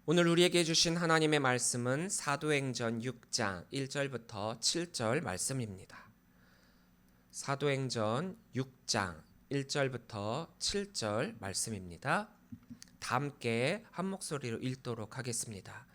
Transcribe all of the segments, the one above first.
오늘 우리에게 주신 하나님의 말씀은 사도행전 6장 1절부터 7절 말씀입니다. 사도행전 6장 1절부터 7절 말씀입니다. 다 함께 한 목소리로 읽도록 하겠습니다.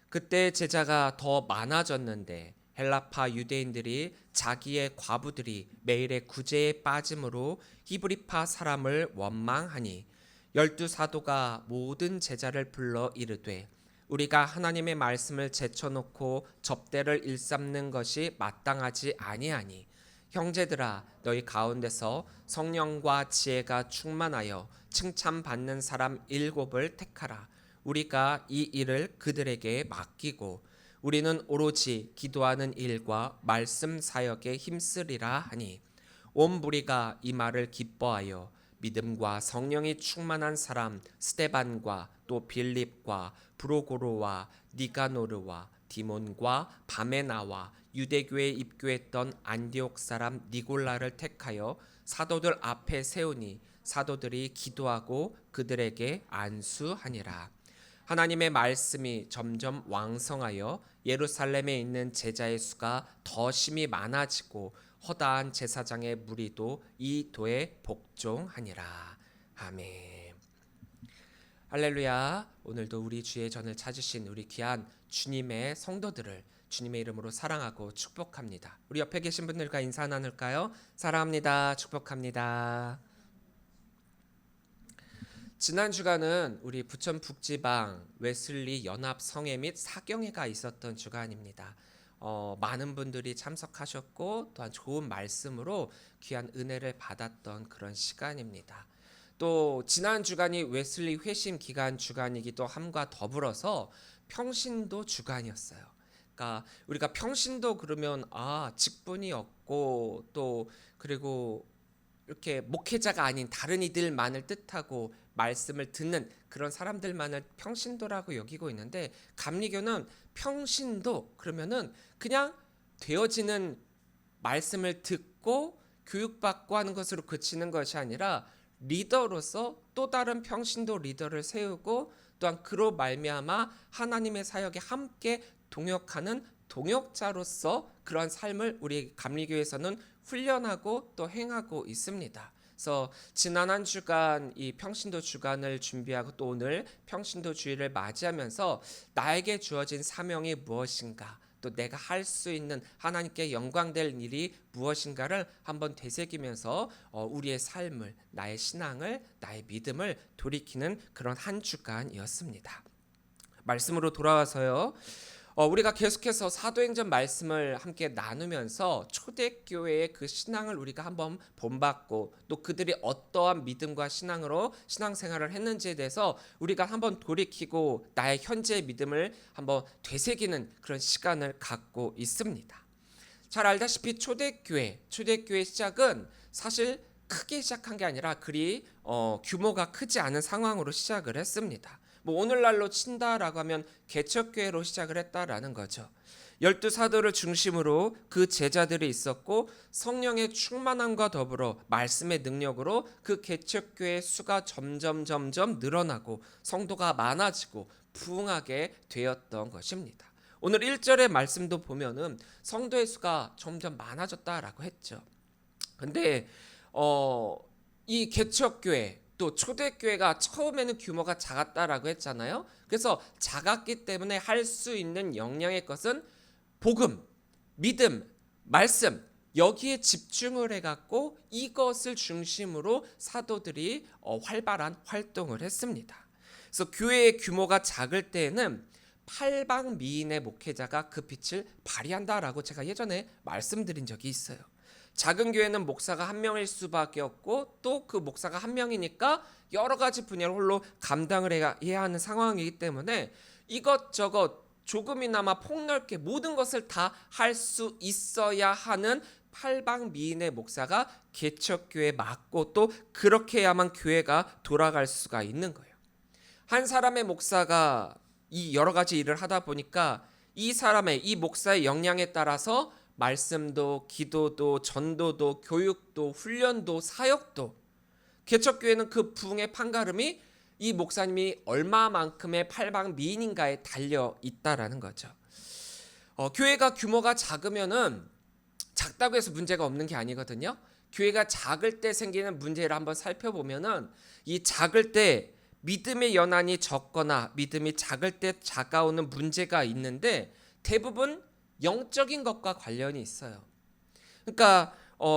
그때 제자가 더 많아졌는데 헬라파 유대인들이 자기의 과부들이 매일의 구제에 빠짐으로 히브리파 사람을 원망하니 12사도가 모든 제자를 불러 이르되 우리가 하나님의 말씀을 제쳐놓고 접대를 일삼는 것이 마땅하지 아니하니 형제들아 너희 가운데서 성령과 지혜가 충만하여 칭찬받는 사람 7을 택하라. 우리가 이 일을 그들에게 맡기고 우리는 오로지 기도하는 일과 말씀 사역에 힘쓰리라 하니 온 무리가 이 말을 기뻐하여 믿음과 성령이 충만한 사람 스데반과 또 빌립과 브로고로와 니가노르와 디몬과 바메나와 유대교에 입교했던 안디옥 사람 니골라를 택하여 사도들 앞에 세우니 사도들이 기도하고 그들에게 안수하니라. 하나님의 말씀이 점점 왕성하여 예루살렘에 있는 제자의 수가 더 심히 많아지고 허다한 제사장의 무리도 이 도에 복종하니라. 아멘. 할렐루야. 오늘도 우리 주의 전을 찾으신 우리 귀한 주님의 성도들을 주님의 이름으로 사랑하고 축복합니다. 우리 옆에 계신 분들과 인사 나눌까요? 사랑합니다. 축복합니다. 지난 주간은 우리 부천 북지방 웨슬리 연합 성회 및 사경회가 있었던 주간입니다. 많은 분들이 참석하셨고 또한 좋은 말씀으로 귀한 은혜를 받았던 그런 시간입니다. 또 지난 주간이 웨슬리 회심 기간 주간이기도 함과 더불어서 평신도 주간이었어요. 그러니까 우리가 평신도 그러면 직분이 없고 또 그리고 이렇게 목회자가 아닌 다른 이들만을 뜻하고 말씀을 듣는 그런 사람들만을 평신도라고 여기고 있는데 감리교는 평신도 그러면은 그냥 되어지는 말씀을 듣고 교육받고 하는 것으로 그치는 것이 아니라 리더로서 또 다른 평신도 리더를 세우고 또한 그로 말미암아 하나님의 사역에 함께 동역하는 동역자로서 그러한 삶을 우리 감리교에서는 훈련하고 또 행하고 있습니다. 그래서 지난 한 주간 이 평신도 주간을 준비하고 또 오늘 평신도 주일을 맞이하면서 나에게 주어진 사명이 무엇인가 또 내가 할 수 있는 하나님께 영광될 일이 무엇인가를 한번 되새기면서 우리의 삶을 나의 신앙을 나의 믿음을 돌이키는 그런 한 주간이었습니다. 말씀으로 돌아와서요. 우리가 계속해서 사도행전 말씀을 함께 나누면서 초대교회의 그 신앙을 우리가 한번 본받고 또 그들이 어떠한 믿음과 신앙으로 신앙생활을 했는지에 대해서 우리가 한번 돌이키고 나의 현재의 믿음을 한번 되새기는 그런 시간을 갖고 있습니다. 잘 알다시피 초대교회 시작은 사실 크게 시작한 게 아니라 그리 규모가 크지 않은 상황으로 시작을 했습니다. 오늘날로 친다라고 하면 개척교회로 시작을 했다라는 거죠. 12사도를 중심으로 그 제자들이 있었고 성령의 충만함과 더불어 말씀의 능력으로 그 개척교회의 수가 점점 늘어나고 성도가 많아지고 부흥하게 되었던 것입니다. 오늘 1절의 말씀도 보면은 성도의 수가 점점 많아졌다라고 했죠. 근데 이 개척교회 또 초대교회가 처음에는 규모가 작았다라고 했잖아요. 그래서 작았기 때문에 할 수 있는 역량의 것은 복음, 믿음, 말씀 여기에 집중을 해갖고 이것을 중심으로 사도들이 활발한 활동을 했습니다. 그래서 교회의 규모가 작을 때에는 팔방미인의 목회자가 그 빛을 발휘한다라고 제가 예전에 말씀드린 적이 있어요. 작은 교회는 목사가 한 명일 수밖에 없고 또 그 목사가 한 명이니까 여러 가지 분야를 홀로 감당을 해야 하는 상황이기 때문에 이것저것 조금이나마 폭넓게 모든 것을 다 할 수 있어야 하는 팔방미인의 목사가 개척교회에 맡고 또 그렇게 해야만 교회가 돌아갈 수가 있는 거예요. 한 사람의 목사가 이 여러 가지 일을 하다 보니까 이 목사의 역량에 따라서 말씀도 기도도 전도도 교육도 훈련도 사역도 개척교회는 그 부흥의 판가름이 이 목사님이 얼마만큼의 팔방미인인가에 달려 있다라는 거죠. 교회가 규모가 작으면은 작다고 해서 문제가 없는 게 아니거든요. 교회가 작을 때 생기는 문제를 한번 살펴보면은 이 작을 때 믿음의 연한이 적거나 믿음이 작을 때 다가오는 문제가 있는데 대부분 영적인 것과 관련이 있어요. 그러니까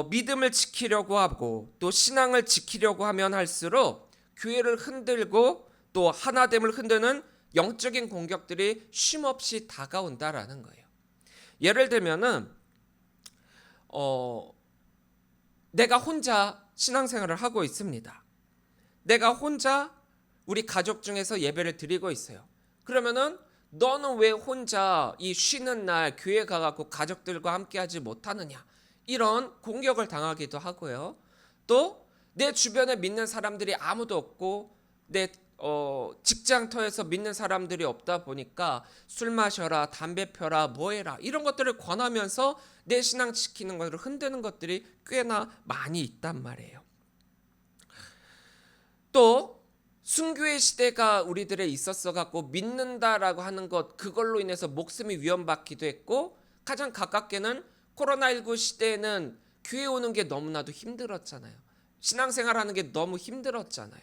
믿음을 지키려고 하고 또 신앙을 지키려고 하면 할수록 교회를 흔들고 또 하나됨을 흔드는 영적인 공격들이 쉼없이 다가온다라는 거예요. 예를 들면은 내가 혼자 신앙생활을 하고 있습니다. 내가 혼자 우리 가족 중에서 예배를 드리고 있어요. 그러면은 너는 왜 혼자 이 쉬는 날 교회 가갖고 가족들과 함께하지 못하느냐, 이런 공격을 당하기도 하고요. 또 내 주변에 믿는 사람들이 아무도 없고 내 직장터에서 믿는 사람들이 없다 보니까 술 마셔라, 담배 펴라, 뭐해라, 이런 것들을 권하면서 내 신앙 지키는 것을 흔드는 것들이 꽤나 많이 있단 말이에요. 또 순교의 시대가 우리들에 있었어 갖고 믿는다라고 하는 것, 그걸로 인해서 목숨이 위험받기도 했고, 가장 가깝게는 코로나19 시대에는 교회 오는 게 너무나도 힘들었잖아요. 신앙생활하는 게 너무 힘들었잖아요.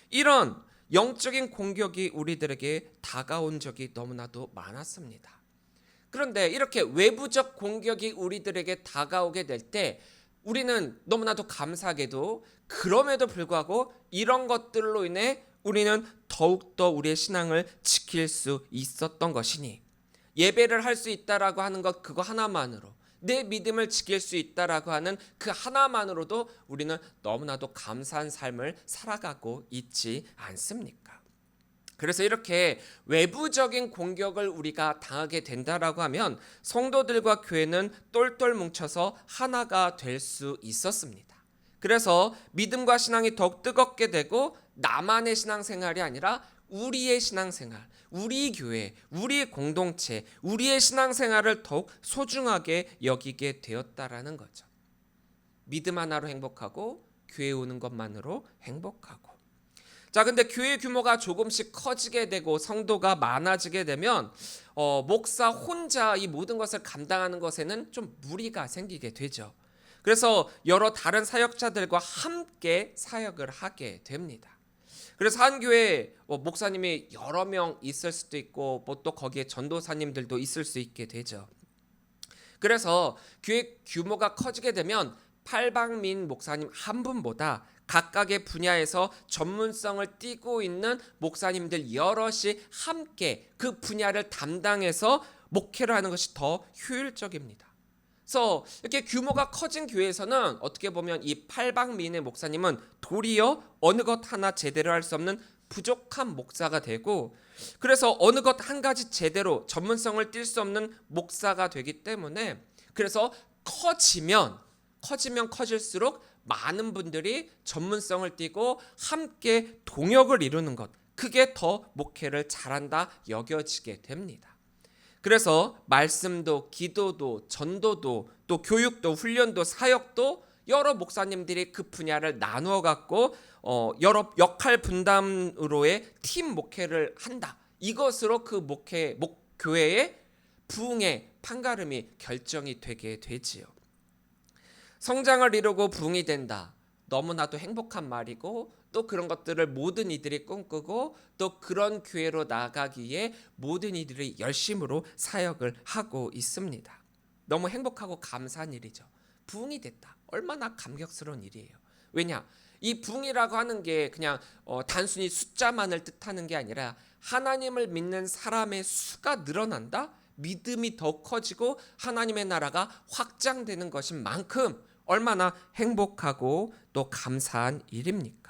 이런 영적인 공격이 우리들에게 다가온 적이 너무나도 많았습니다. 그런데 이렇게 외부적 공격이 우리들에게 다가오게 될 때 우리는 너무나도 감사하게도 그럼에도 불구하고 이런 것들로 인해 우리는 더욱더 우리의 신앙을 지킬 수 있었던 것이니, 예배를 할 수 있다라고 하는 것, 그거 하나만으로 내 믿음을 지킬 수 있다라고 하는 그 하나만으로도 우리는 너무나도 감사한 삶을 살아가고 있지 않습니까? 그래서 이렇게 외부적인 공격을 우리가 당하게 된다라고 하면 성도들과 교회는 똘똘 뭉쳐서 하나가 될 수 있었습니다. 그래서 믿음과 신앙이 더욱 뜨겁게 되고 나만의 신앙생활이 아니라 우리의 신앙생활, 우리 교회, 우리 공동체, 우리의 신앙생활을 더욱 소중하게 여기게 되었다라는 거죠. 믿음 하나로 행복하고 교회 오는 것만으로 행복하고. 자, 근데 교회 규모가 조금씩 커지게 되고 성도가 많아지게 되면 목사 혼자 이 모든 것을 감당하는 것에는 좀 무리가 생기게 되죠. 그래서 여러 다른 사역자들과 함께 사역을 하게 됩니다. 그래서 한 교회에 목사님이 여러 명 있을 수도 있고 또 거기에 전도사님들도 있을 수 있게 되죠. 그래서 교회 규모가 커지게 되면 팔방민 목사님 한 분보다 각각의 분야에서 전문성을 띠고 있는 목사님들 여럿이 함께 그 분야를 담당해서 목회를 하는 것이 더 효율적입니다. 그래서 이렇게 규모가 커진 교회에서는 어떻게 보면 이 팔방미인의 목사님은 도리어 어느 것 하나 제대로 할 수 없는 부족한 목사가 되고, 그래서 어느 것 한 가지 제대로 전문성을 띌 수 없는 목사가 되기 때문에, 그래서 커지면 커질수록 많은 분들이 전문성을 띠고 함께 동역을 이루는 것, 그게 더 목회를 잘한다 여겨지게 됩니다. 그래서 말씀도 기도도 전도도 또 교육도 훈련도 사역도 여러 목사님들이 그 분야를 나누어 갖고 여러 역할 분담으로의 팀 목회를 한다. 이것으로 그 교회의 부흥의 판가름이 결정이 되게 되지요. 성장을 이루고 부흥이 된다. 너무나도 행복한 말이고 또 그런 것들을 모든 이들이 꿈꾸고 또 그런 교회로 나아가기에 모든 이들이 열심으로 사역을 하고 있습니다. 너무 행복하고 감사한 일이죠. 부흥이 됐다. 얼마나 감격스러운 일이에요. 왜냐? 이 부흥이라고 하는 게 그냥 단순히 숫자만을 뜻하는 게 아니라 하나님을 믿는 사람의 수가 늘어난다? 믿음이 더 커지고 하나님의 나라가 확장되는 것인 만큼 얼마나 행복하고 또 감사한 일입니까?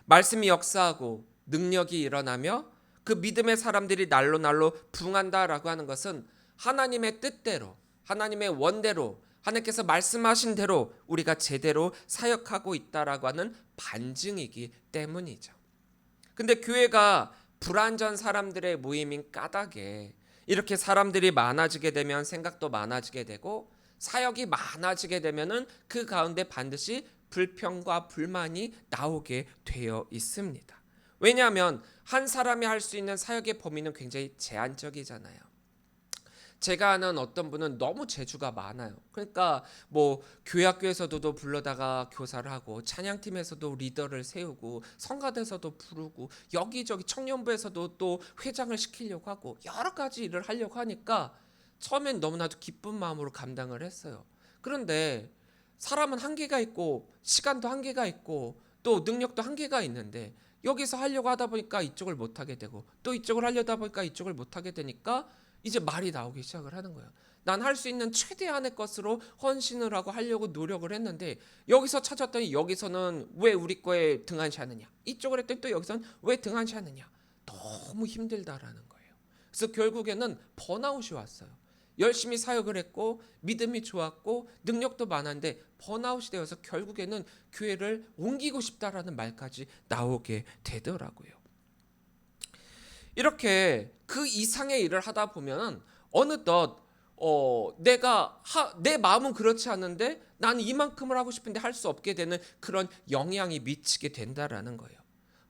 말씀이 역사하고 능력이 일어나며 그 믿음의 사람들이 날로 날로 부흥한다라고 하는 것은 하나님의 뜻대로, 하나님의 원대로, 하나님께서 말씀하신 대로 우리가 제대로 사역하고 있다라고 하는 반증이기 때문이죠. 근데 교회가 불완전 사람들의 모임인 까닭에 이렇게 사람들이 많아지게 되면 생각도 많아지게 되고 사역이 많아지게 되면은 그 가운데 반드시 불평과 불만이 나오게 되어 있습니다. 왜냐하면 한 사람이 할 수 있는 사역의 범위는 굉장히 제한적이잖아요. 제가 아는 어떤 분은 너무 재주가 많아요. 그러니까 뭐 교회학교에서도 불러다가 교사를 하고, 찬양팀에서도 리더를 세우고, 성가대에서도 부르고, 여기저기 청년부에서도 또 회장을 시키려고 하고, 여러 가지 일을 하려고 하니까 처음엔 너무나도 기쁜 마음으로 감당을 했어요. 그런데 사람은 한계가 있고, 시간도 한계가 있고, 또 능력도 한계가 있는데, 여기서 하려고 하다 보니까 이쪽을 못하게 되고, 또 이쪽을 하려다 보니까 이쪽을 못하게 되니까 이제 말이 나오기 시작을 하는 거예요. 난 할 수 있는 최대한의 것으로 헌신을 하고 하려고 노력을 했는데, 여기서 찾았더니 여기서는 왜 우리 거에 등한시하느냐, 이쪽을 했더니 또 여기서는 왜 등한시하느냐, 너무 힘들다라는 거예요. 그래서 결국에는 번아웃이 왔어요. 열심히 사역을 했고 믿음이 좋았고 능력도 많았는데 번아웃이 되어서 결국에는 교회를 옮기고 싶다라는 말까지 나오게 되더라고요. 이렇게 그 이상의 일을 하다 보면 어느덧 내 마음은 그렇지 않은데 나는 이만큼을 하고 싶은데 할 수 없게 되는 그런 영향이 미치게 된다라는 거예요.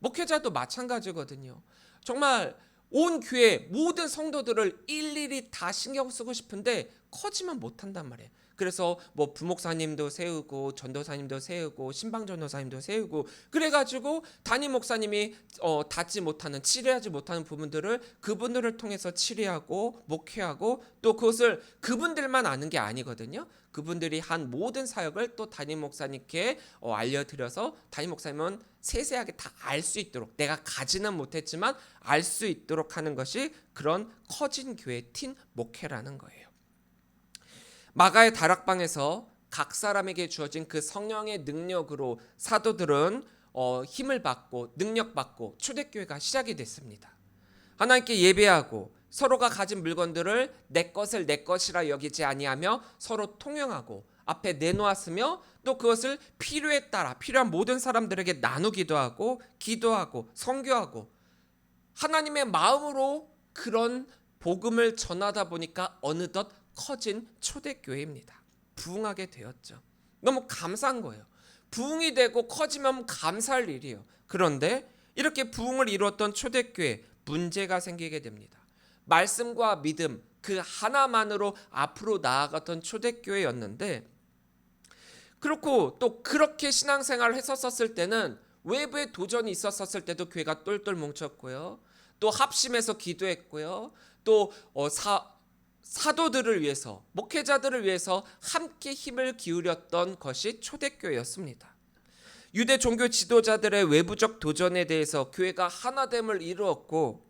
목회자도 마찬가지거든요. 정말 온 교회 모든 성도들을 일일이 다 신경 쓰고 싶은데 커지면 못한단 말이에요. 그래서 뭐 부목사님도 세우고 전도사님도 세우고 신방전도사님도 세우고, 그래가지고 담임 목사님이 닿지 못하는, 치료하지 못하는 부분들을 그분들을 통해서 치료하고 목회하고, 또 그것을 그분들만 아는 게 아니거든요. 그분들이 한 모든 사역을 또 담임 목사님께 알려드려서 담임 목사님은 세세하게 다 알 수 있도록, 내가 가지는 못했지만 알 수 있도록 하는 것이 그런 커진 교회 팀 목회라는 거예요. 마가의 다락방에서 각 사람에게 주어진 그 성령의 능력으로 사도들은 힘을 받고 능력받고 초대교회가 시작이 됐습니다. 하나님께 예배하고 서로가 가진 물건들을 내 것을 내 것이라 여기지 아니하며 서로 통용하고 앞에 내놓았으며, 또 그것을 필요에 따라 필요한 모든 사람들에게 나누기도 하고 기도하고 선교하고, 하나님의 마음으로 그런 복음을 전하다 보니까 어느덧 커진 초대교회입니다. 부흥하게 되었죠. 너무 감사한 거예요. 부흥이 되고 커지면 감사할 일이에요. 그런데 이렇게 부흥을 이루었던 초대교회, 문제가 생기게 됩니다. 말씀과 믿음 그 하나만으로 앞으로 나아갔던 초대교회였는데, 그렇고 또 그렇게 신앙생활을 했었을 때는 외부에 도전이 있었을 때도 교회가 똘똘 뭉쳤고요. 또 합심해서 기도했고요. 또 사도들을 위해서, 목회자들을 위해서 함께 힘을 기울였던 것이 초대교회였습니다. 유대 종교 지도자들의 외부적 도전에 대해서 교회가 하나됨을 이루었고,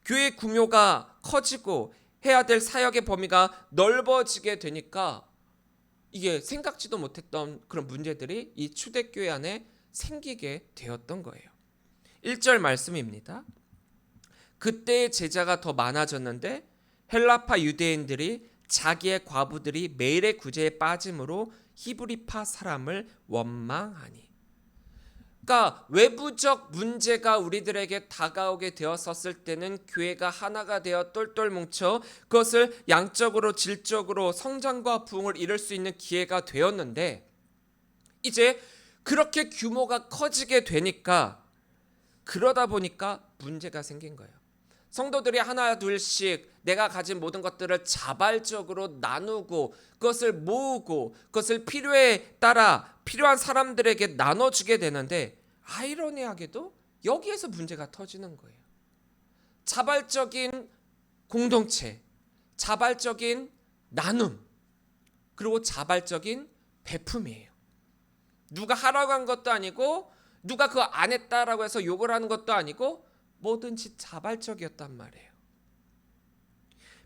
교회 규모가 커지고 해야 될 사역의 범위가 넓어지게 되니까 이게 생각지도 못했던 그런 문제들이 이 초대교회 안에 생기게 되었던 거예요. 1절 말씀입니다. 그때의 제자가 더 많아졌는데 헬라파 유대인들이 자기의 과부들이 매일의 구제에 빠짐으로 히브리파 사람을 원망하니. 그러니까 외부적 문제가 우리들에게 다가오게 되었었을 때는 교회가 하나가 되어 똘똘 뭉쳐 그것을 양적으로 질적으로 성장과 부흥을 이룰 수 있는 기회가 되었는데, 이제 그렇게 규모가 커지게 되니까, 그러다 보니까 문제가 생긴 거예요. 성도들이 하나 둘씩 내가 가진 모든 것들을 자발적으로 나누고 그것을 모으고 그것을 필요에 따라 필요한 사람들에게 나눠주게 되는데, 아이러니하게도 여기에서 문제가 터지는 거예요. 자발적인 공동체, 자발적인 나눔, 그리고 자발적인 베품이에요. 누가 하라고 한 것도 아니고 누가 그거 안 했다라고 해서 욕을 하는 것도 아니고 뭐든지 자발적이었단 말이에요.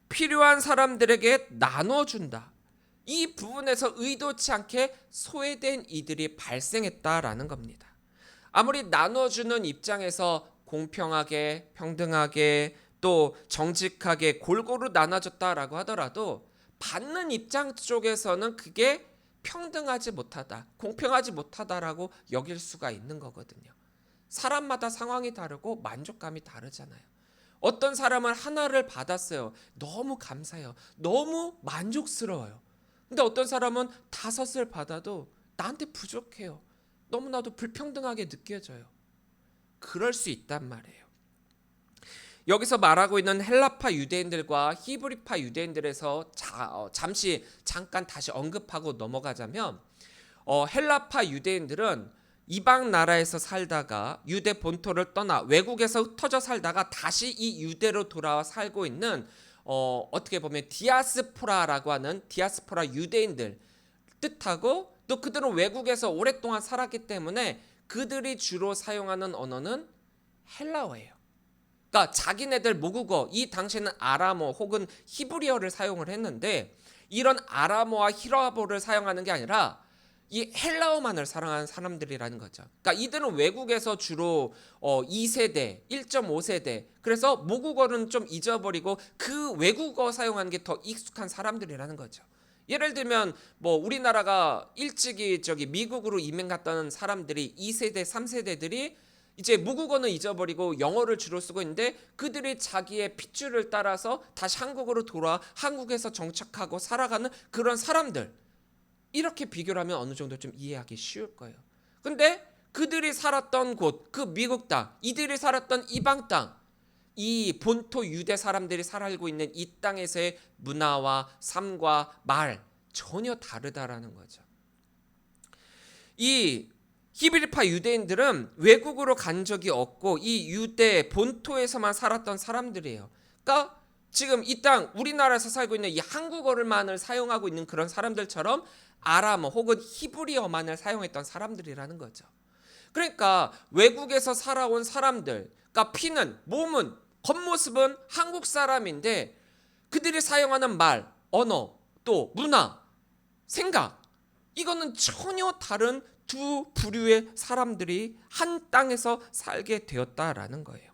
필요한 사람들에게 나눠준다. 이 부분에서 의도치 않게 소외된 이들이 발생했다라는 겁니다. 아무리 나눠주는 입장에서 공평하게, 평등하게, 또 정직하게 골고루 나눠줬다라고 하더라도 받는 입장 쪽에서는 그게 평등하지 못하다, 공평하지 못하다라고 여길 수가 있는 거거든요. 사람마다 상황이 다르고 만족감이 다르잖아요. 어떤 사람은 하나를 받았어요. 너무 감사해요. 너무 만족스러워요. 근데 어떤 사람은 5을 받아도 나한테 부족해요. 너무나도 불평등하게 느껴져요. 그럴 수 있단 말이에요. 여기서 말하고 있는 헬라파 유대인들과 히브리파 유대인들에서 잠깐 다시 언급하고 넘어가자면 헬라파 유대인들은 이방 나라에서 살다가 유대 본토를 떠나 외국에서 흩어져 살다가 다시 이 유대로 돌아와 살고 있는 어떻게 보면 디아스포라라고 하는 디아스포라 유대인들 뜻하고, 또 그들은 외국에서 오랫동안 살았기 때문에 그들이 주로 사용하는 언어는 헬라어예요. 그러니까 자기네들 모국어, 이 당시에는 아람어 혹은 히브리어를 사용을 했는데, 이런 아람어와 히브리어를 사용하는 게 아니라 이 헬라어만을 사랑하는 사람들이라는 거죠. 그러니까 이들은 외국에서 주로 2세대, 1.5세대, 그래서 모국어는 좀 잊어버리고 그 외국어 사용하는 게 더 익숙한 사람들이라는 거죠. 예를 들면 뭐 우리나라가 일찍이 미국으로 이민 갔다는 사람들이 2세대, 3세대들이 이제 모국어는 잊어버리고 영어를 주로 쓰고 있는데, 그들이 자기의 핏줄을 따라서 다시 한국으로 돌아와 한국에서 정착하고 살아가는 그런 사람들, 이렇게 비교를 하면 어느 정도 좀 이해하기 쉬울 거예요. 근데 그들이 살았던 곳, 그 미국 땅, 이들이 살았던 이방 땅, 이 본토 유대 사람들이 살고 있는 이 땅에서의 문화와 삶과 말 전혀 다르다라는 거죠. 이 히브리파 유대인들은 외국으로 간 적이 없고 이 유대 본토에서만 살았던 사람들이에요. 그러니까 지금 이 땅 우리나라에서 살고 있는 이 한국어를만을 사용하고 있는 그런 사람들처럼 아람어 혹은 히브리어만을 사용했던 사람들이라는 거죠. 그러니까 외국에서 살아온 사람들, 그러니까 피는, 몸은, 겉모습은 한국 사람인데 그들이 사용하는 말, 언어, 또 문화, 생각, 이거는 전혀 다른 두 부류의 사람들이 한 땅에서 살게 되었다라는 거예요.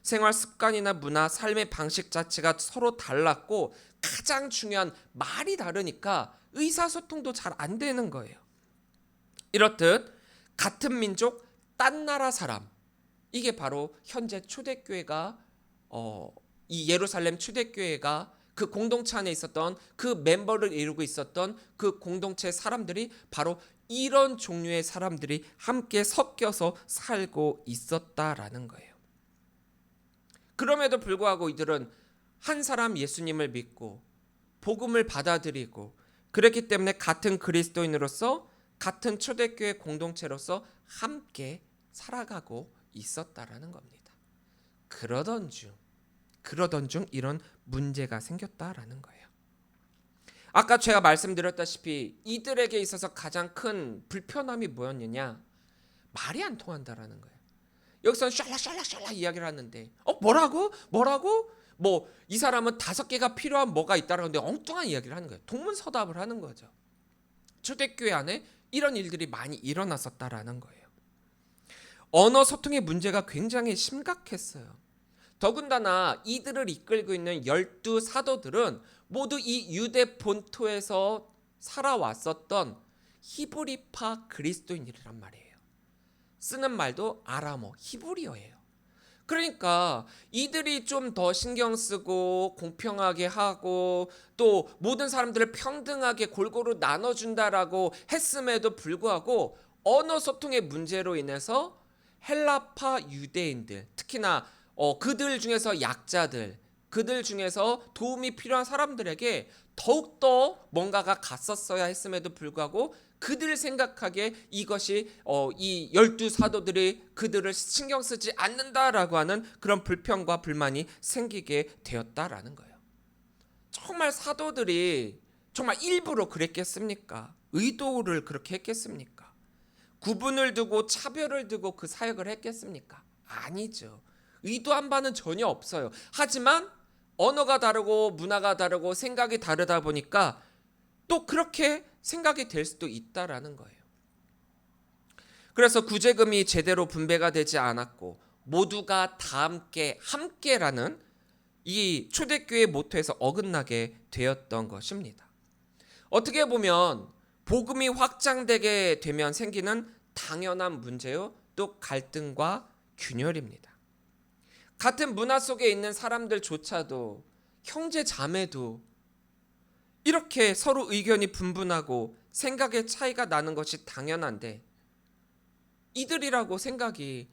생활 습관이나 문화, 삶의 방식 자체가 서로 달랐고 가장 중요한 말이 다르니까 의사소통도 잘 안 되는 거예요. 이렇듯 같은 민족, 딴 나라 사람, 이게 바로 현재 초대교회가 이 예루살렘 초대교회가 그 공동체 안에 있었던 그 멤버를 이루고 있었던 그 공동체 사람들이 바로 이런 종류의 사람들이 함께 섞여서 살고 있었다라는 거예요. 그럼에도 불구하고 이들은 한 사람 예수님을 믿고 복음을 받아들이고 그랬기 때문에 같은 그리스도인으로서 같은 초대교회 공동체로서 함께 살아가고 있었다라는 겁니다. 그러던 중 이런 문제가 생겼다라는 거예요. 아까 제가 말씀드렸다시피 이들에게 있어서 가장 큰 불편함이 뭐였느냐? 말이 안 통한다라는 거예요. 여기서는 샬락샬락샬락 이야기를 하는데 뭐라고? 뭐 이 사람은 5개가 필요한 뭐가 있다라는데 엉뚱한 이야기를 하는 거예요. 동문서답을 하는 거죠. 초대교회 안에 이런 일들이 많이 일어났었다라는 거예요. 언어 소통의 문제가 굉장히 심각했어요. 더군다나 이들을 이끌고 있는 12 사도들은 모두 이 유대 본토에서 살아왔었던 히브리파 그리스도인이란 말이에요. 쓰는 말도 아람어, 히브리어예요. 그러니까 이들이 좀 더 신경 쓰고 공평하게 하고 또 모든 사람들을 평등하게 골고루 나눠준다라고 했음에도 불구하고 언어 소통의 문제로 인해서 헬라파 유대인들, 특히나 그들 중에서 약자들, 그들 중에서 도움이 필요한 사람들에게 더욱더 뭔가가 갔었어야 했음에도 불구하고 그들 생각하기에 이것이 이 12 사도들이 그들을 신경 쓰지 않는다라고 하는 그런 불평과 불만이 생기게 되었다라는 거예요. 정말 사도들이 정말 일부러 그랬겠습니까? 의도를 그렇게 했겠습니까? 구분을 두고 차별을 두고 그 사역을 했겠습니까? 아니죠. 의도한 바는 전혀 없어요. 하지만 언어가 다르고 문화가 다르고 생각이 다르다 보니까 또 그렇게 생각이 될 수도 있다라는 거예요. 그래서 구제금이 제대로 분배가 되지 않았고 모두가 다 함께라는 이 초대교회 모토에서 어긋나게 되었던 것입니다. 어떻게 보면 복음이 확장되게 되면 생기는 당연한 문제요, 또 갈등과 균열입니다. 같은 문화 속에 있는 사람들조차도 형제 자매도 이렇게 서로 의견이 분분하고 생각의 차이가 나는 것이 당연한데 이들이라고 생각이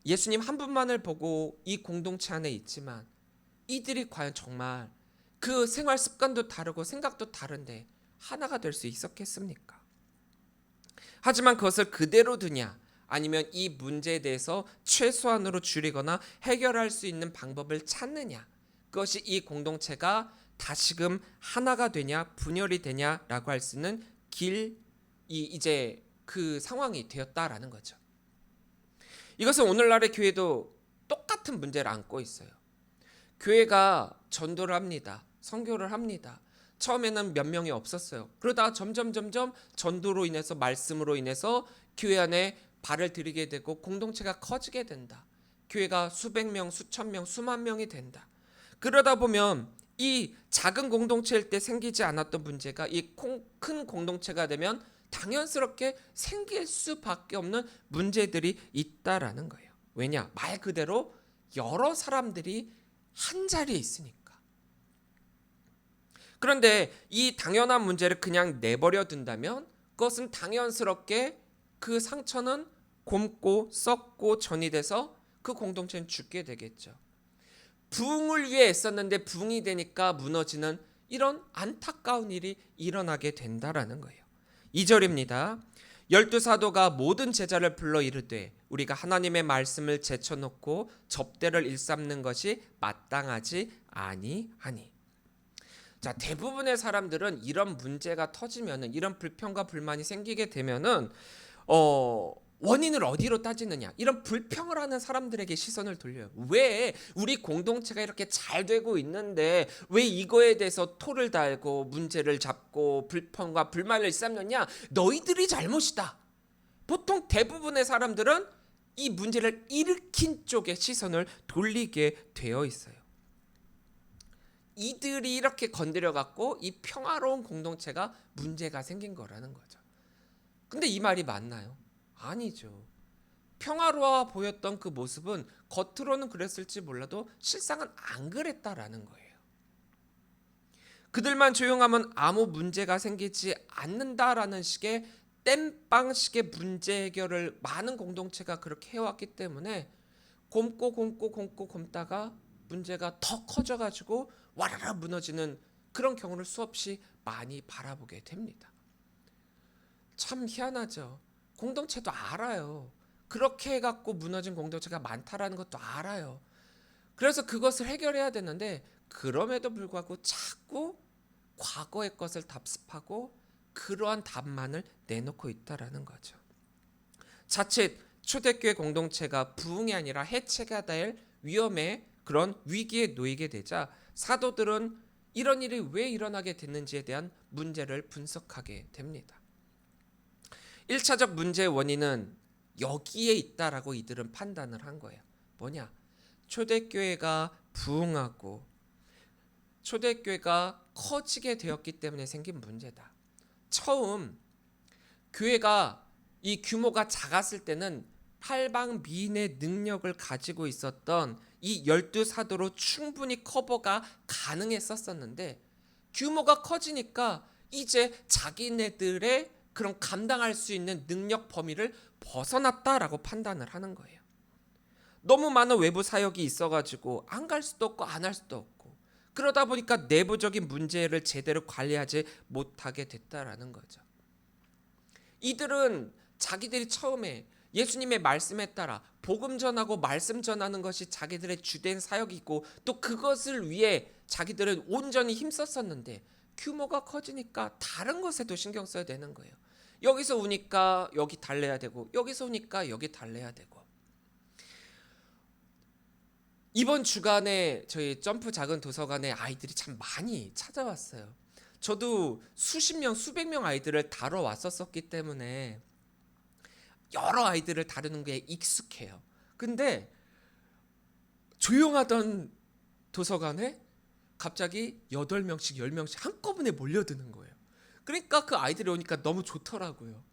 예수님 한 분만을 보고 이 공동체 안에 있지만 이들이 과연 정말 그 생활 습관도 다르고 생각도 다른데 하나가 될 수 있었겠습니까? 하지만 그것을 그대로 두냐 아니면 이 문제에 대해서 최소한으로 줄이거나 해결할 수 있는 방법을 찾느냐, 그것이 이 공동체가 다시금 하나가 되냐 분열이 되냐라고 할 수 있는 길이 이제 그 상황이 되었다라는 거죠. 이것은 오늘날의 교회도 똑같은 문제를 안고 있어요. 교회가 전도를 합니다. 선교를 합니다. 처음에는 몇 명이 없었어요. 그러다가 점점 전도로 인해서 말씀으로 인해서 교회 안에 발을 들이게 되고 공동체가 커지게 된다. 교회가 수백 명, 수천 명, 수만 명이 된다. 그러다 보면 이 작은 공동체일 때 생기지 않았던 문제가 이 큰 공동체가 되면 당연스럽게 생길 수밖에 없는 문제들이 있다라는 거예요. 왜냐? 말 그대로 여러 사람들이 한 자리에 있으니까. 그런데 이 당연한 문제를 그냥 내버려 둔다면 그것은 당연스럽게 그 상처는 곪고 썩고 전이 돼서 그 공동체는 죽게 되겠죠. 부흥을 위해 애썼는데 부흥이 되니까 무너지는 이런 안타까운 일이 일어나게 된다라는 거예요. 2절입니다. 12사도가 모든 제자를 불러 이르되 우리가 하나님의 말씀을 제쳐놓고 접대를 일삼는 것이 마땅하지 아니하니. 자, 대부분의 사람들은 이런 문제가 터지면은, 이런 불평과 불만이 생기게 되면은 원인을 어디로 따지느냐, 이런 불평을 하는 사람들에게 시선을 돌려요. 왜 우리 공동체가 이렇게 잘 되고 있는데 왜 이거에 대해서 토를 달고 문제를 잡고 불평과 불만을 일삼느냐? 너희들이 잘못이다. 보통 대부분의 사람들은 이 문제를 일으킨 쪽에 시선을 돌리게 되어 있어요. 이들이 이렇게 건드려 갖고 이 평화로운 공동체가 문제가 생긴 거라는 거죠. 근데 이 말이 맞나요? 아니죠. 평화로워 보였던 그 모습은 겉으로는 그랬을지 몰라도 실상은 안 그랬다라는 거예요. 그들만 조용하면 아무 문제가 생기지 않는다라는 식의 땜빵식의 문제 해결을 많은 공동체가 그렇게 해왔기 때문에 곰다가 문제가 더 커져가지고 와라라 무너지는 그런 경우를 수없이 많이 바라보게 됩니다. 참 희한하죠. 공동체도 알아요. 그렇게 해갖고 무너진 공동체가 많다라는 것도 알아요. 그래서 그것을 해결해야 되는데 그럼에도 불구하고 자꾸 과거의 것을 답습하고 그러한 답만을 내놓고 있다라는 거죠. 자칫 초대교회 공동체가 부흥이 아니라 해체가 될 위험에, 그런 위기에 놓이게 되자 사도들은 이런 일이 왜 일어나게 됐는지에 대한 문제를 분석하게 됩니다. 1차적 문제의 원인은 여기에 있다라고 이들은 판단을 한 거예요. 뭐냐? 초대교회가 부흥하고 초대교회가 커지게 되었기 때문에 생긴 문제다. 처음 교회가 이 규모가 작았을 때는 팔방미인의 능력을 가지고 있었던 이 12사도로 충분히 커버가 가능했었는데 규모가 커지니까 이제 자기네들의 그런 감당할 수 있는 능력 범위를 벗어났다라고 판단을 하는 거예요. 너무 많은 외부 사역이 있어가지고 안 갈 수도 없고 안 할 수도 없고, 그러다 보니까 내부적인 문제를 제대로 관리하지 못하게 됐다라는 거죠. 이들은 자기들이 처음에 예수님의 말씀에 따라 복음 전하고 말씀 전하는 것이 자기들의 주된 사역이고 또 그것을 위해 자기들은 온전히 힘썼었는데 규모가 커지니까 다른 것에도 신경 써야 되는 거예요. 여기서 오니까 여기 달래야 되고 여기서 오니까 여기 달래야 되고. 이번 주간에 저희 점프 작은 도서관에 아이들이 참 많이 찾아왔어요. 저도 수십 명, 수백 명 아이들을 다뤄왔었기 때문에 여러 아이들을 다루는 게 익숙해요. 근데 조용하던 도서관에 갑자기 8명씩 10명씩 한꺼번에 몰려드는 거예요. 그러니까 그 아이들이 오니까 너무 좋더라고요.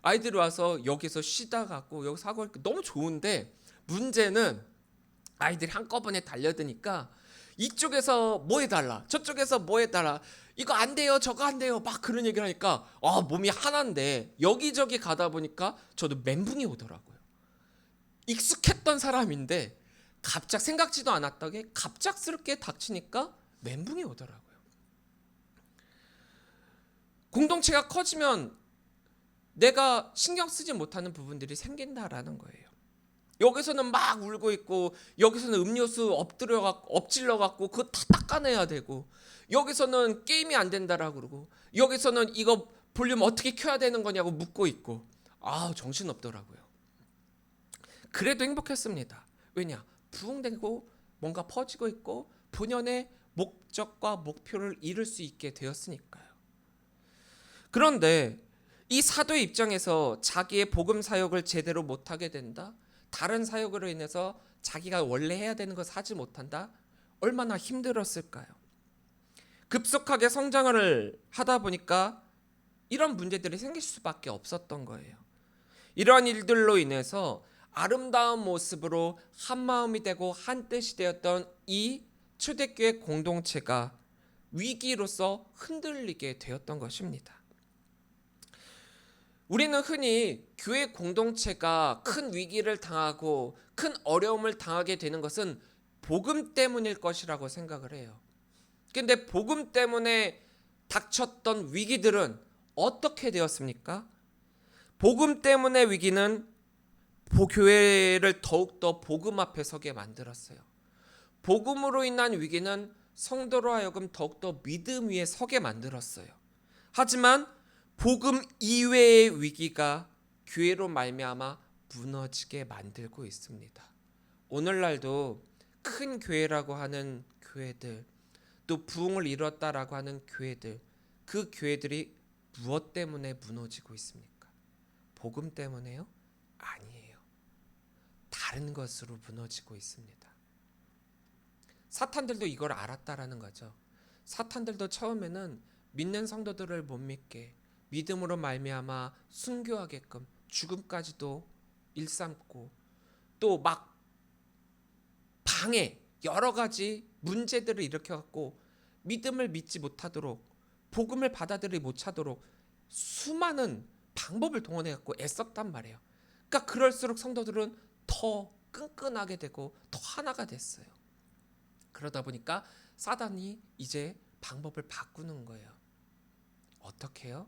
아이들이 와서 여기서 쉬다 가고 여기서 하고 너무 좋은데, 문제는 아이들이 한꺼번에 달려드니까 이쪽에서 뭐 해달라, 저쪽에서 뭐 해달라, 이거 안 돼요, 저거 안 돼요, 막 그런 얘기를 하니까 몸이 하나인데 여기저기 가다 보니까 저도 멘붕이 오더라고요. 익숙했던 사람인데 생각지도 않았던 게 갑작스럽게 닥치니까 멘붕이 오더라고요. 공동체가 커지면 내가 신경 쓰지 못하는 부분들이 생긴다라는 거예요. 여기서는 막 울고 있고, 여기서는 음료수 엎질러 갖고 그거 다 닦아내야 되고, 여기서는 게임이 안 된다라고 그러고, 여기서는 이거 볼륨 어떻게 켜야 되는 거냐고 묻고 있고, 정신 없더라고요. 그래도 행복했습니다. 왜냐? 부흥되고 뭔가 퍼지고 있고 본연의 목적과 목표를 이룰 수 있게 되었으니까요. 그런데 이 사도의 입장에서 자기의 복음 사역을 제대로 못하게 된다, 다른 사역으로 인해서 자기가 원래 해야 되는 것을 하지 못한다, 얼마나 힘들었을까요? 급속하게 성장을 하다 보니까 이런 문제들이 생길 수밖에 없었던 거예요. 이러한 일들로 인해서 아름다운 모습으로 한 마음이 되고 한 뜻이 되었던 이 초대교회 공동체가 위기로서 흔들리게 되었던 것입니다. 우리는 흔히 교회 공동체가 큰 위기를 당하고 큰 어려움을 당하게 되는 것은 복음 때문일 것이라고 생각을 해요. 근데 복음 때문에 닥쳤던 위기들은 어떻게 되었습니까? 복음 때문에 위기는 교회를 더욱더 복음 앞에 서게 만들었어요. 복음으로 인한 위기는 성도로 하여금 더욱더 믿음 위에 서게 만들었어요. 하지만 복음 이외의 위기가 교회로 말미암아 무너지게 만들고 있습니다. 오늘날도 큰 교회라고 하는 교회들, 또 부흥을 이뤘다라고 하는 교회들, 그 교회들이 무엇 때문에 무너지고 있습니까? 복음 때문에요? 아니에요. 다른 것으로 무너지고 있습니다. 사탄들도 이걸 알았다라는 거죠. 사탄들도 처음에는 믿는 성도들을 못 믿게, 믿음으로 말미암아 순교하게끔 죽음까지도 일삼고, 또 막 방해, 여러 가지 문제들을 일으켜갖고 믿음을 믿지 못하도록, 복음을 받아들이지 못하도록 수많은 방법을 동원해갖고 애썼단 말이에요. 그러니까 그럴수록 성도들은 더 끈끈하게 되고 더 하나가 됐어요. 그러다 보니까 사단이 이제 방법을 바꾸는 거예요. 어떻게 해요?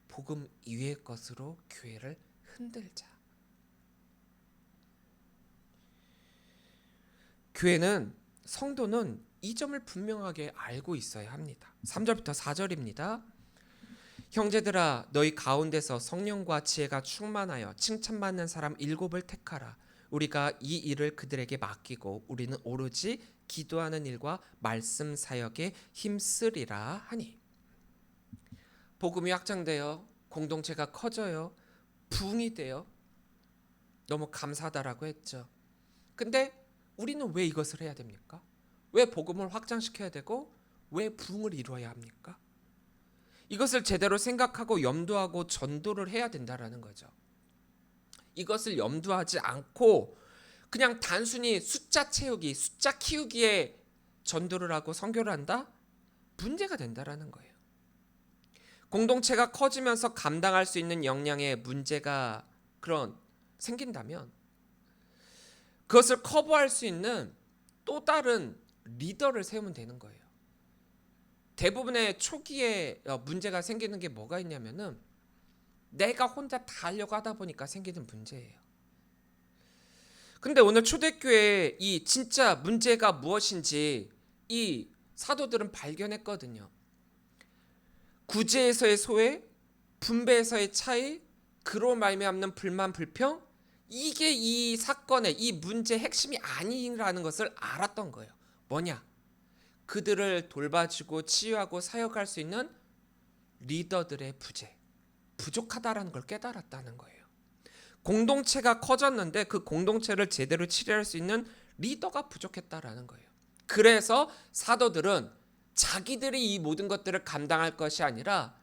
복음 이외의 것으로 교회를 흔들자. 교회는, 성도는 이 점을 분명하게 알고 있어야 합니다. 3절부터 4절입니다. 형제들아, 너희 가운데서 성령과 지혜가 충만하여 칭찬받는 사람 7을 택하라. 우리가 이 일을 그들에게 맡기고 우리는 오로지 기도하는 일과 말씀 사역에 힘쓰리라 하니. 복음이 확장되어 공동체가 커져요. 부흥이 돼요. 너무 감사하다라고 했죠. 근데 우리는 왜 이것을 해야 됩니까? 왜 복음을 확장시켜야 되고 왜 부흥을 이루어야 합니까? 이것을 제대로 생각하고 염두하고 전도를 해야 된다라는 거죠. 이것을 염두하지 않고 그냥 단순히 숫자 채우기, 숫자 키우기에 전도를 하고 선교를 한다? 문제가 된다라는 거예요. 공동체가 커지면서 감당할 수 있는 역량에 문제가 생긴다면 그것을 커버할 수 있는 또 다른 리더를 세우면 되는 거예요. 대부분의 초기에 문제가 생기는 게 뭐가 있냐면은 내가 혼자 다 하려고 하다 보니까 생기는 문제예요. 근데 오늘 초대교회의 이 진짜 문제가 무엇인지 이 사도들은 발견했거든요. 구제에서의 소외, 분배에서의 차이, 그로 말미암는 불만, 불평, 이게 이 사건의 이 문제의 핵심이 아니라는 것을 알았던 거예요. 뭐냐? 그들을 돌봐주고 치유하고 사역할 수 있는 리더들의 부족하다라는 걸 깨달았다는 거예요. 공동체가 커졌는데 그 공동체를 제대로 치료할 수 있는 리더가 부족했다라는 거예요. 그래서 사도들은 자기들이 이 모든 것들을 감당할 것이 아니라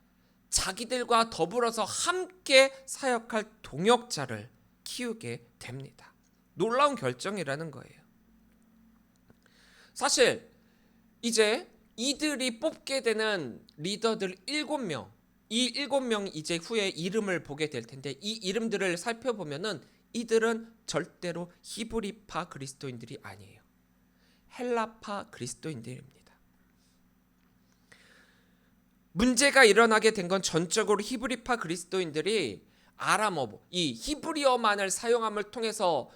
자기들과 더불어서 함께 사역할 동역자를 키우게 됩니다. 놀라운 결정이라는 거예요. 사실 이제 이들이 뽑게 되는 리더들 7명, 이 7명 이제 후에 이름을 보게 될 텐데 이 이름들을 살펴보면은 이들은 절대로 히브리파 그리스도인들이 아니에요. 헬라파 그리스도인들입니다. 문제가 일어나게 된 건 전적으로 히브리파 그리스도인들이 아람어, 이 히브리어만을 사용함을 통해서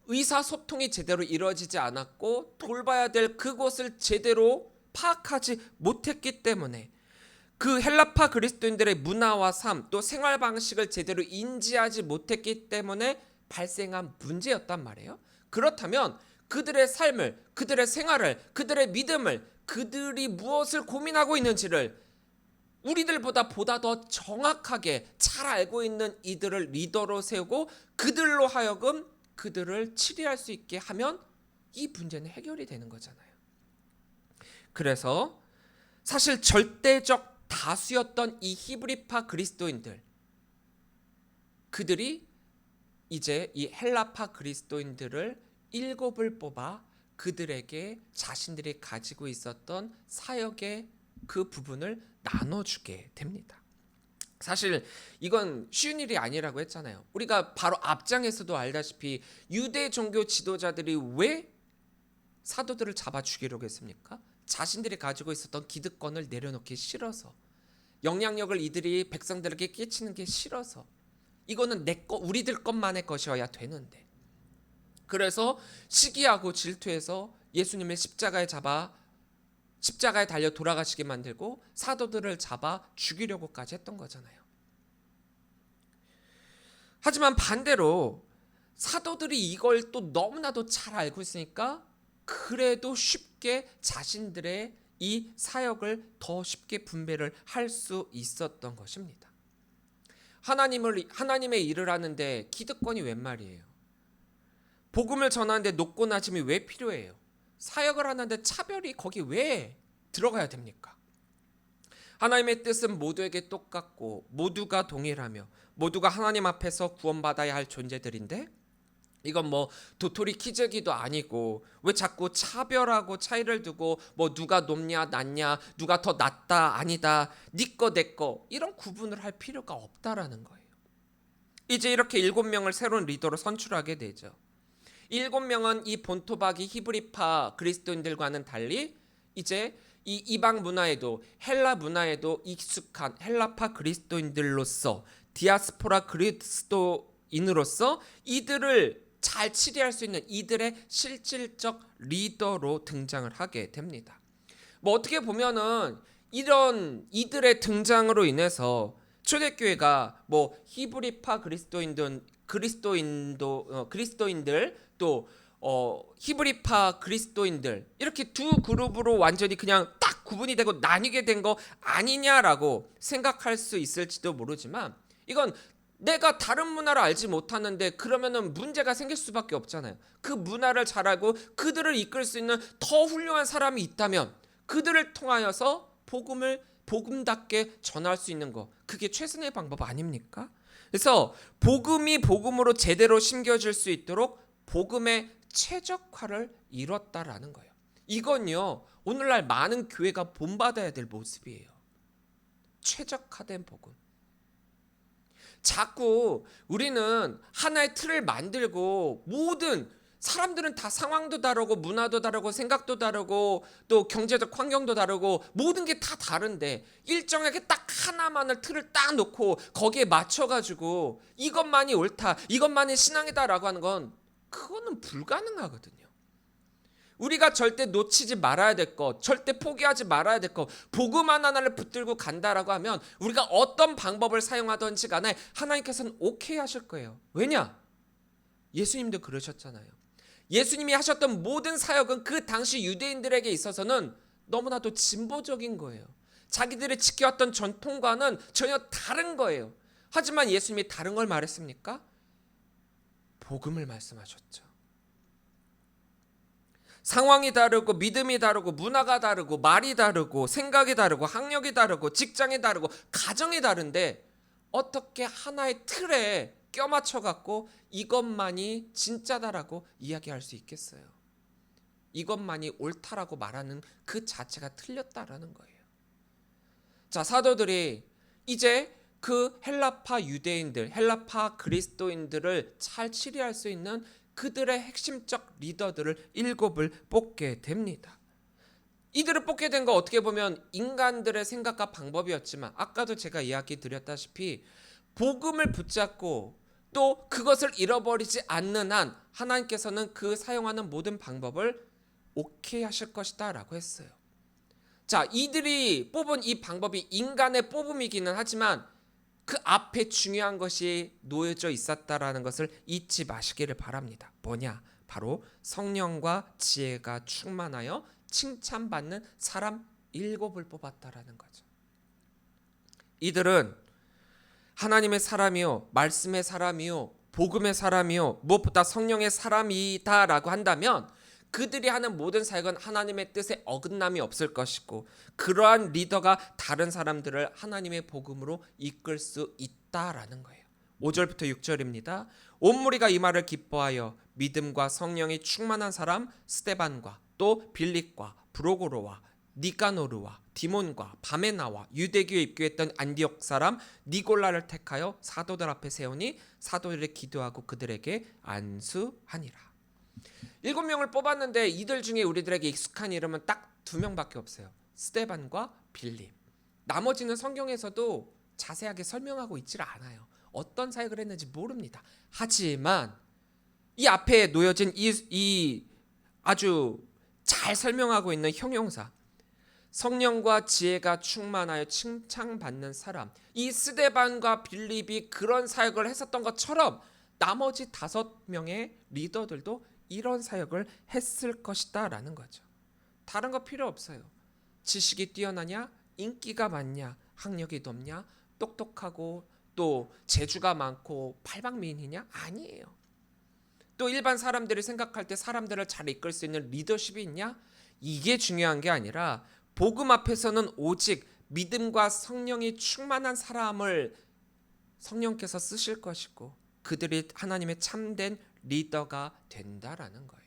의사소통이 제대로 이루어지지 않았고 돌봐야 될 그곳을 제대로 파악하지 못했기 때문에 그 헬라파 그리스도인들의 문화와 삶 또 생활 방식을 제대로 인지하지 못했기 때문에 발생한 문제였단 말이에요. 그렇다면 그들의 삶을, 그들의 생활을, 그들의 믿음을, 그들이 무엇을 고민하고 있는지를 우리들보다 보다 더 정확하게 잘 알고 있는 이들을 리더로 세우고 그들로 하여금 그들을 치리할 수 있게 하면 이 문제는 해결이 되는 거잖아요. 그래서 사실 절대적 다수였던 이 히브리파 그리스도인들, 그들이 이제 이 헬라파 그리스도인들을 7을 뽑아 그들에게 자신들이 가지고 있었던 사역의 그 부분을 나눠주게 됩니다. 사실 이건 쉬운 일이 아니라고 했잖아요. 우리가 바로 앞장에서도 알다시피 유대 종교 지도자들이 왜 사도들을 잡아 죽이려고 했습니까? 자신들이 가지고 있었던 기득권을 내려놓기 싫어서, 영향력을 이들이 백성들에게 끼치는 게 싫어서, 이거는 내 것, 우리들 것만의 것이어야 되는데, 그래서 시기하고 질투해서 예수님을 십자가에 달려 돌아가시게 만들고 사도들을 잡아 죽이려고까지 했던 거잖아요. 하지만 반대로 사도들이 이걸 또 너무나도 잘 알고 있으니까 그래도 쉽게 자신들의 이 사역을 더 쉽게 분배를 할 수 있었던 것입니다. 하나님의 일을 하는데 기득권이 웬 말이에요? 복음을 전하는데 높고 낮음이 왜 필요해요? 사역을 하는데 차별이 거기 왜 들어가야 됩니까? 하나님의 뜻은 모두에게 똑같고 모두가 동일하며 모두가 하나님 앞에서 구원받아야 할 존재들인데, 이건 뭐 도토리 키재기도 아니고 왜 자꾸 차별하고 차이를 두고 뭐 누가 높냐 낮냐, 누가 더 낫다 아니다, 네 거 내 거, 이런 구분을 할 필요가 없다라는 거예요. 이제 이렇게 7명을 새로운 리더로 선출하게 되죠. 7명은 이 본토박이 히브리파 그리스도인들과는 달리 이제 이 이방 문화에도 헬라 문화에도 익숙한 헬라파 그리스도인들로서, 디아스포라 그리스도인으로서 이들을 잘 치리할 수 있는 이들의 실질적 리더로 등장을 하게 됩니다. 뭐 어떻게 보면은 이런 이들의 등장으로 인해서 초대교회가 뭐 히브리파 그리스도인들 또 히브리파 그리스도인들, 이렇게 두 그룹으로 완전히 그냥 딱 구분이 되고 나뉘게 된 거 아니냐라고 생각할 수 있을지도 모르지만, 이건 내가 다른 문화를 알지 못하는데 그러면은 문제가 생길 수밖에 없잖아요. 그 문화를 잘 알고 그들을 이끌 수 있는 더 훌륭한 사람이 있다면 그들을 통하여서 복음답게 전할 수 있는 거, 그게 최선의 방법 아닙니까? 그래서 복음이 복음으로 제대로 심겨질 수 있도록 복음의 최적화를 이뤘다라는 거예요. 이건요, 오늘날 많은 교회가 본받아야 될 모습이에요. 최적화된 복음. 자꾸 우리는 하나의 틀을 만들고, 모든 사람들은 다 상황도 다르고 문화도 다르고 생각도 다르고 또 경제적 환경도 다르고 모든 게 다 다른데 일정하게 딱 하나만을 틀을 딱 놓고 거기에 맞춰가지고 이것만이 옳다, 이것만이 신앙이다라고 하는 건, 그거는 불가능하거든요. 우리가 절대 놓치지 말아야 될 것, 절대 포기하지 말아야 될 것, 복음 하나를 붙들고 간다라고 하면 우리가 어떤 방법을 사용하든지 간에 하나님께서는 오케이 하실 거예요. 왜냐? 예수님도 그러셨잖아요. 예수님이 하셨던 모든 사역은 그 당시 유대인들에게 있어서는 너무나도 진보적인 거예요. 자기들이 지켜왔던 전통과는 전혀 다른 거예요. 하지만 예수님이 다른 걸 말했습니까? 복음을 말씀하셨죠. 상황이 다르고 믿음이 다르고 문화가 다르고 말이 다르고 생각이 다르고 학력이 다르고 직장이 다르고 가정이 다른데 어떻게 하나의 틀에 껴맞춰 갖고 이것만이 진짜다라고 이야기할 수 있겠어요? 이것만이 옳다라고 말하는 그 자체가 틀렸다라는 거예요. 자, 사도들이 이제 그 헬라파 유대인들, 헬라파 그리스도인들을 잘 치리할 수 있는 그들의 핵심적 리더들을 7을 뽑게 됩니다. 이들을 뽑게 된 거 어떻게 보면 인간들의 생각과 방법이었지만 아까도 제가 이야기 드렸다시피 복음을 붙잡고 또 그것을 잃어버리지 않는 한 하나님께서는 그 사용하는 모든 방법을 오케이 하실 것이다 라고 했어요. 자, 이들이 뽑은 이 방법이 인간의 뽑음이기는 하지만 그 앞에 중요한 것이 놓여져 있었다라는 것을 잊지 마시기를 바랍니다. 뭐냐? 바로 성령과 지혜가 충만하여 칭찬받는 사람 7을 뽑았다라는 거죠. 이들은 하나님의 사람이요, 말씀의 사람이요, 복음의 사람이요, 무엇보다 성령의 사람이다라고 한다면 그들이 하는 모든 사역은 하나님의 뜻에 어긋남이 없을 것이고 그러한 리더가 다른 사람들을 하나님의 복음으로 이끌 수 있다라는 거예요. 5절부터 6절입니다. 온 무리가 이 말을 기뻐하여 믿음과 성령이 충만한 사람 스데반과 또 빌립과 브로고로와 니가노르와 디몬과 바메나와 유대교에 입교했던 안디옥 사람 니골라를 택하여 사도들 앞에 세우니 사도들이 기도하고 그들에게 안수하니라. 7명을 뽑았는데 이들 중에 우리들에게 익숙한 이름은 딱 2명밖에 없어요. 스데반과 빌립. 나머지는 성경에서도 자세하게 설명하고 있질 않아요. 어떤 사역을 했는지 모릅니다. 하지만 이 앞에 놓여진 이 아주 잘 설명하고 있는 형용사, 성령과 지혜가 충만하여 칭찬받는 사람, 이 스데반과 빌립이 그런 사역을 했었던 것처럼 나머지 5명의 리더들도 이런 사역을 했을 것이다 라는 거죠. 다른 거 필요 없어요. 지식이 뛰어나냐, 인기가 많냐, 학력이 높냐, 똑똑하고 또 재주가 많고 팔방미인이냐? 아니에요. 또 일반 사람들이 생각할 때 사람들을 잘 이끌 수 있는 리더십이 있냐? 이게 중요한 게 아니라 복음 앞에서는 오직 믿음과 성령이 충만한 사람을 성령께서 쓰실 것이고 그들이 하나님의 참된 리더가 된다라는 거예요.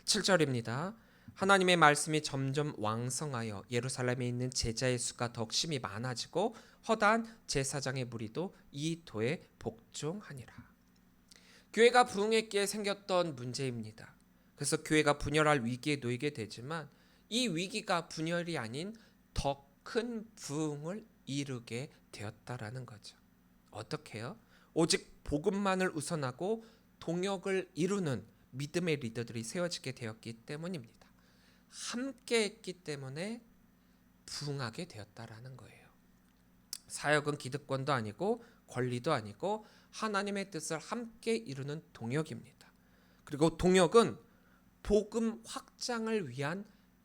7절입니다. 하나님의 말씀이 점점 왕성하여 예루살렘에 있는 제자의 수가 더욱 심히 많아지고 허다한 제사장의 무리도 이 도에 복종하니라. 교회가 부흥했기에 생겼던 문제입니다. 그래서 교회가 분열할 위기에 놓이게 되지만 이 위기가 분열이 아닌 더 큰 부흥을 이루게 되었다라는 거죠. 어떻게요? 오직 복음만을 우선하고 동역을 이루는 믿음의 리더들이 세워지게 되었기 때문입니다. 함께 했기 때문에 부흥하게 되었다라는 거예요. 사역은 기득권도 아니고 권리도 아니고 하나님의 뜻을 함께 이루는 동역입니다. 그리고 동역은 복음 확장을 위한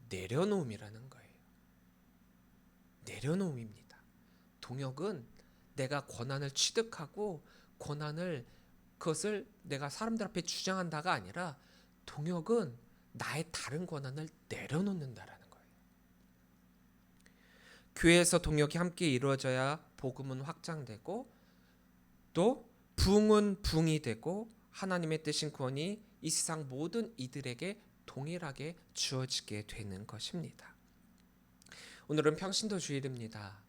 내려놓음이라는 거예요. 내려놓음입니다. 동역은 내가 권한을 취득하고 그것을 내가 사람들 앞에 주장한다가 아니라 동역은 나의 다른 권한을 내려놓는다라는 거예요. 교회에서 동역이 함께 이루어져야 복음은 확장되고 또 부흥은 부흥이 되고 하나님의 뜻인 구원이 이 세상 모든 이들에게 동일하게 주어지게 되는 것입니다. 오늘은 평신도 주일입니다.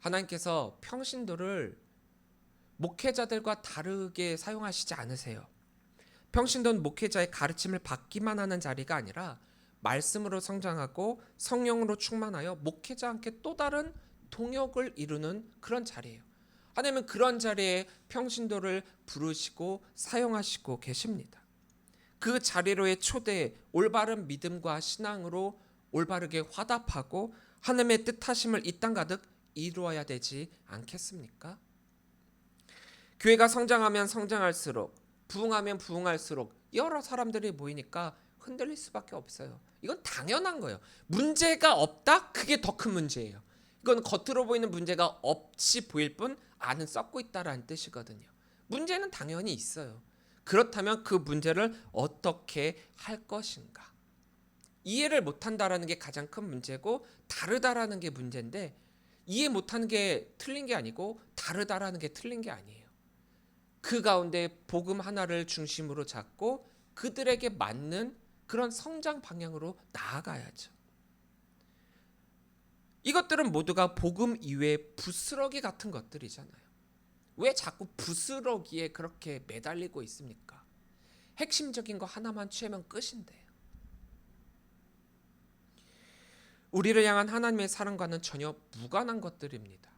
하나님께서 평신도를 목회자들과 다르게 사용하시지 않으세요. 평신도는 목회자의 가르침을 받기만 하는 자리가 아니라 말씀으로 성장하고 성령으로 충만하여 목회자와 함께 또 다른 동역을 이루는 그런 자리예요. 하나님은 그런 자리에 평신도를 부르시고 사용하시고 계십니다. 그 자리로의 초대에 올바른 믿음과 신앙으로 올바르게 화답하고 하나님의 뜻하심을 이 땅 가득 이루어야 되지 않겠습니까? 교회가 성장하면 성장할수록 부흥하면 부흥할수록 여러 사람들이 모이니까 흔들릴 수밖에 없어요. 이건 당연한 거예요. 문제가 없다? 그게 더 큰 문제예요. 이건 겉으로 보이는 문제가 없이 보일 뿐 안은 썩고 있다라는 뜻이거든요. 문제는 당연히 있어요. 그렇다면 그 문제를 어떻게 할 것인가? 이해를 못한다라는 게 가장 큰 문제고 다르다라는 게 문제인데 이해 못하는 게 틀린 게 아니고 다르다라는 게 틀린 게 아니에요. 그 가운데 복음 하나를 중심으로 잡고 그들에게 맞는 그런 성장 방향으로 나아가야죠. 이것들은 모두가 복음 이외의 부스러기 같은 것들이잖아요. 왜 자꾸 부스러기에 그렇게 매달리고 있습니까? 핵심적인 거 하나만 취하면 끝인데요. 우리를 향한 하나님의 사랑과는 전혀 무관한 것들입니다.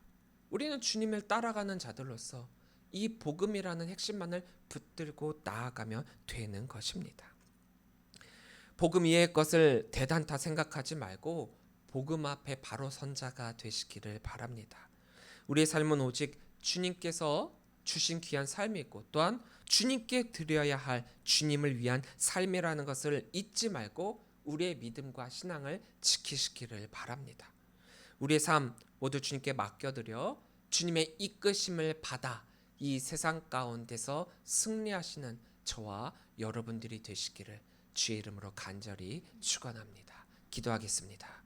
우리는 주님을 따라가는 자들로서 이 복음이라는 핵심만을 붙들고 나아가면 되는 것입니다. 복음 이외의 것을 대단타 생각하지 말고 복음 앞에 바로 선 자가 되시기를 바랍니다. 우리의 삶은 오직 주님께서 주신 귀한 삶이고 또한 주님께 드려야 할 주님을 위한 삶이라는 것을 잊지 말고 우리의 믿음과 신앙을 지키시기를 바랍니다. 우리의 삶 모두 주님께 맡겨드려 주님의 이끄심을 받아 이 세상 가운데서 승리하시는 저와 여러분들이 되시기를 주의 이름으로 간절히 축원합니다. 기도하겠습니다.